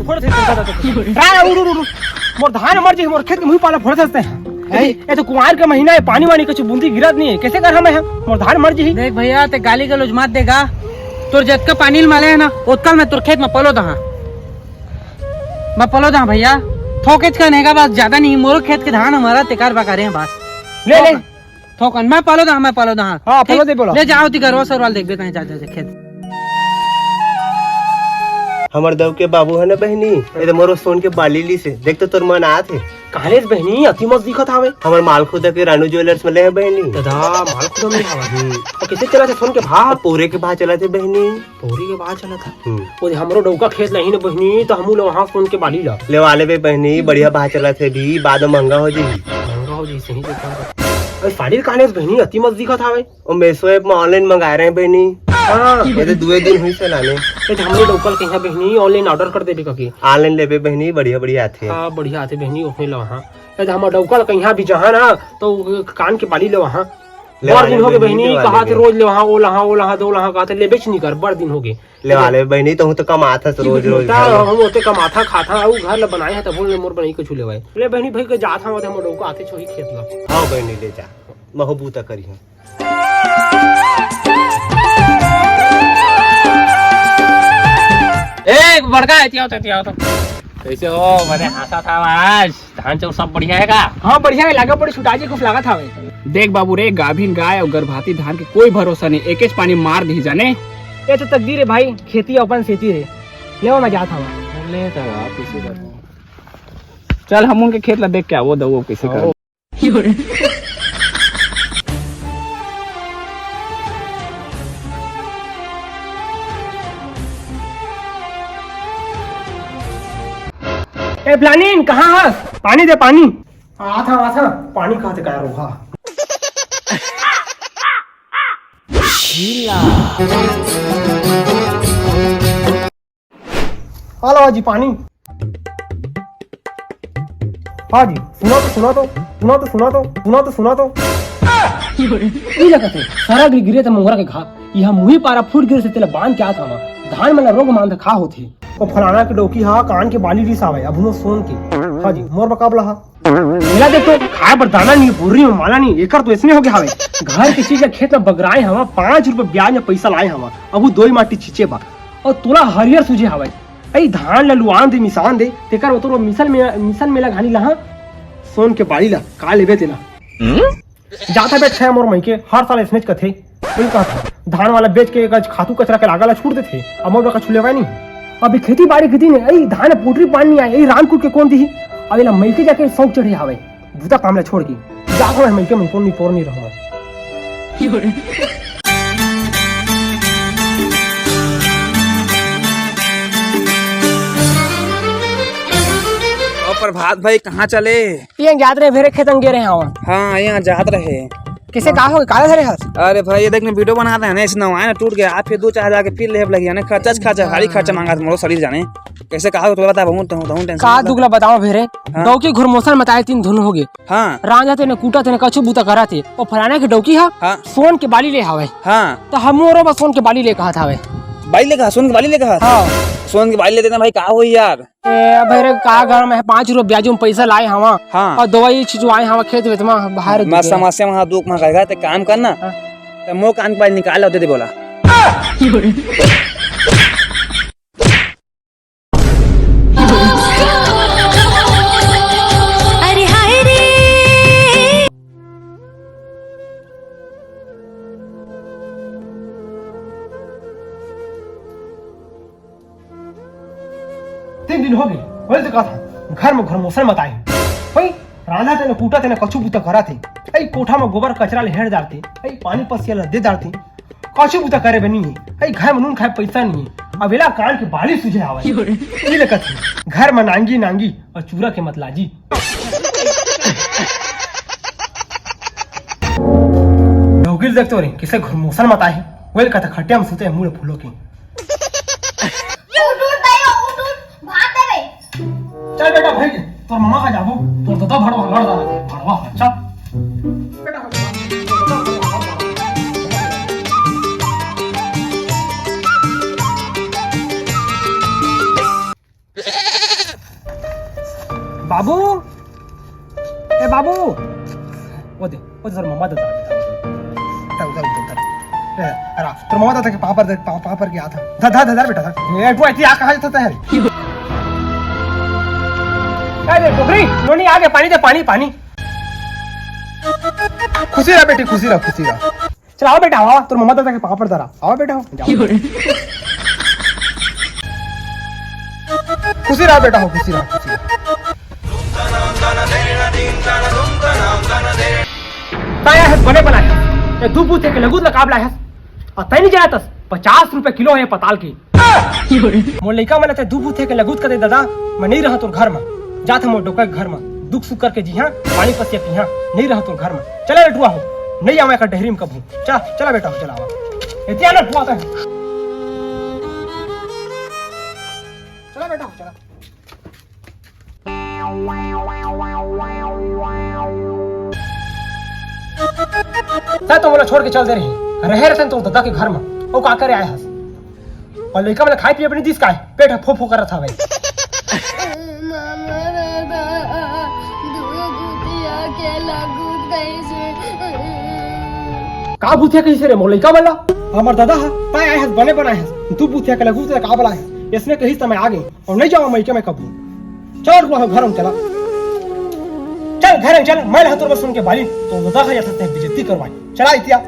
फोड़ थे मोर धान मर जी मोर खेत के मुंह पाला फोड़ सकते हैं ये तो कुमार का महीना है पानी वानी कुछ बूंदी गिरत नहीं है कैसे कर हम है मोर धान मर जी देख भैया ते गाली गलौज मत देगा तोर जतका पानी माले है ना उतका मैं तोर खेत में पलो दहा मैं पलो दहा भैया ठोकेच का नेगा बस ज्यादा नहीं मोर खेत के धान हमारा तेकार बकारे हैं बस ले ले ठोकन मैं पलो दहा हां पलो दे बोलो ले जाओ ती घरवा सरवाल देख बेता जा खेत हमर दव के बाबू है ना बहनी ये तो मोरो सोन के बालीली से देख तो तोर मन आत है कालेज बहनी अति मस्त दिखत हावे हमर मालखुदा के रानू ज्वेलर्स में ले है बहनी दादा माल खुद में हावा और कैसे चला थे सोन के भाव पूरे के भाव चला थे बहनी पूरी के बाद चला था वो हमरो डौका खेत नहीं ने बहनी तो हमू लोग वहां सोन के बाली ला ले वाले बे बहनी बढ़िया भाव चला थे भी बाद में महंगा हो जाई महंगा हो जी सही देखा साड़ी कालेज बहनी अति मस्त दिखत हावे और मेसो ऐप में ऑनलाइन मंगा रहे हैं बहनी हां ये तो 2 दिन हुई से लाने ये हमरो डौकल कहां बहनी ऑनलाइन ऑर्डर कर देबे ककी ऑनलाइन लेबे बहनी बढ़िया बढ़िया आथे हां बढ़िया आथे बहनी ओखने ला वहां ये हमर डौकल कहां भी जहां ना तो कान के बाली ले वहां बड़ दिन हो गए बहनी कहा थे रोज ले वहां ओ लहां दो लहां कहते ले बेच नहीं कर बड़ दिन हो गए ले वाले बहनी तो तो कमाता रोज रोज हम ओते कमाथा खाता और घर ले बनाए है त बोल ले मोर बनाई कुछ लेवाई ले बहनी भाई के जात हम हमर डौका आथे छोही खेत ला हां बहनी ले जा महबूता करी एक बड़का है तियाओ तो कैसे हो मैंने हंसा था आज धान चाउर सब बढ़िया है का हां बढ़िया है लागा बड़ी छुटाजी खूब लागत हावे देख बाबू रे गाभिन गाय और गर्भवती धान के कोई भरोसा नहीं एक पानी मार दी जाने ये तो तकदीर है भाई खेती अपन खेती रे ले मैं जात हवा ले तो आप इसी कर चल हम उनके खेत ला देख के आवो दो कैसे करो ए प्लानिंग कहाँ है पानी दे पानी आथा पानी खाते का रोहा हेलो जी पानी हाँ जी सुना तो ये लगा थे सारा गिरे थे मोंगरा के घा यहाँ मुही पारा फूट गिर से तेला बांध के आता हवा धान में रोग मान खा होते और फलाना के डोकी हा कान के बाली रिस आवे अब सोन के हाँ जी मोर मुकाबला हा मेरा देखो खाए पर दाना नहीं पूरी में माला नहीं एकर तो इसने हो गया हवे घर की चीज खेत में बगराए हवा 5 रुपए ब्याज में पैसा लाए हवा अब दो माटी छिचे बा और तोला हरियर सुझे हवे ऐ धान लुआन दे मिसान दे तेकर वो तो मिशन मेला घानी ला सोन के बाली ला का लेबे तेला जाता बैठ है मोर मई के हर साल इसने कथे था धान वाला बेच के खातू कचरा के लागा ला छूट देते अब मोर का छुलेवा नहीं अभी खेती बाड़ी के दिन है धान पोटरी पानी आए रानकुट के कौन दी अब ला मई के जाके शौक चढ़े हावे दूता काम ला छोड़ के जाको मई के मन को नहीं पोर नहीं रहो प्रभात भाई कहाँ चले ये जात रहे फेरे खेत अंगे रहे हाँ यहाँ जात रहे कैसे कहा हो काले धरे हस अरे भाई ये देखने वीडियो बनाते हैं ना इसने ना टूट गया आप फिर 2-4 हजार के फिर लेब लगी जाने खर्चा हारी खर्चा मांगा मोरो शरीर जाने कैसे कहा तो बता बहुत टेंशन का दुगला बताओ फेरे डौकी घुरमोसन बताए 3 धुन हो गए हां राजा ते ने कूटा ते ने कछु बूता करा थे और फलाना के डौकी हा सोन के बाली ले हावे हां तो हमरो बस सोन के बाली ले कहा था बाली ले कहा सोन के बाली ले कहा हां सोन की बाली ले देना भाई का हो यार भैरे का घर में 5 रुपए ब्याज में पैसा लाए हवा और दवाई छिचवाए हवा खेत में बाहर मैं समस्या वहां दुख में कहेगा ते काम करना तो मो कान के बाल निकाल होते थे बोला अरे हाय रे 3 दिन हो गए वही तो कहा था घर में घुरमोसन मत आए भाई राधा तेने कूटा तेने कछु बूता करा थे ऐ कोठा में गोबर कचरा ले हेड़ डालते ऐ पानी पसिया दे डालते कछु बूता करे बनी है ऐ घर में नून खाए पैसा नहीं है अबेला कान के बाली सुझे आवे ये लगत है घर में नांगी और चूरा के मत लाजी डोगिल देखते रे किसे घुरमोसन मत आए वेल का खटिया में सुते मुंह फूलों की चल बेटा भाई तोर मामा का जाबो तोर दादा भड़वा लड़ दादा भड़वा अच्छा बेटा बाबू ए बाबू वो सर मम्मा दादा अरे तो मम्मा दादा के पापर के आता दादा दादा बेटा ए तू ऐसी आ कहां जाता है अरे डोगरी नोनी आ गए पानी दे पानी खुशी रह बेटी खुशी रह चल आओ बेटा आओ तो मम्मा दादा के पापर दरा आओ बेटा जाओ खुशी रह बेटा हो खुशी रह ताया है बने बनाया ये दू बूथे के लगूत लकाबला है और तय नहीं जातस 50 रुपए किलो है पताल की मोर लइका मन ते दू बूथे के लगूत कर दे दादा मैं नहीं रहा तोर घर में जात मोर डोका के घर में दुख सुख करके जी हां पानी पसिया पिया नहीं रहा तोर घर में चला बेटुआ हो नहीं आवे का डेहरी में कबू चला बेटा चला आवा इतना न ठुआता है चला बेटा चला सर तो मोला छोड़ के चल दे रही रहे रहते तो दादा के घर में वो का करे आया हस और लड़का मैंने खाए पिए अपनी दिस का है पेट फो फो कर रहा था भाई का बुथिया कैसे रे मोर लड़का वाला हमार दादा है पाए आए हस बने बनाए हस तू बुथिया के लगू से का बला है इसने कहीं समय आ गई और नहीं जाऊं मैं के मैं कबू चल रुआ घर में चला चल घर चल मैं रहतो बस सुन के बाली तो दादा है या बेइज्जती करवाई चला इतिया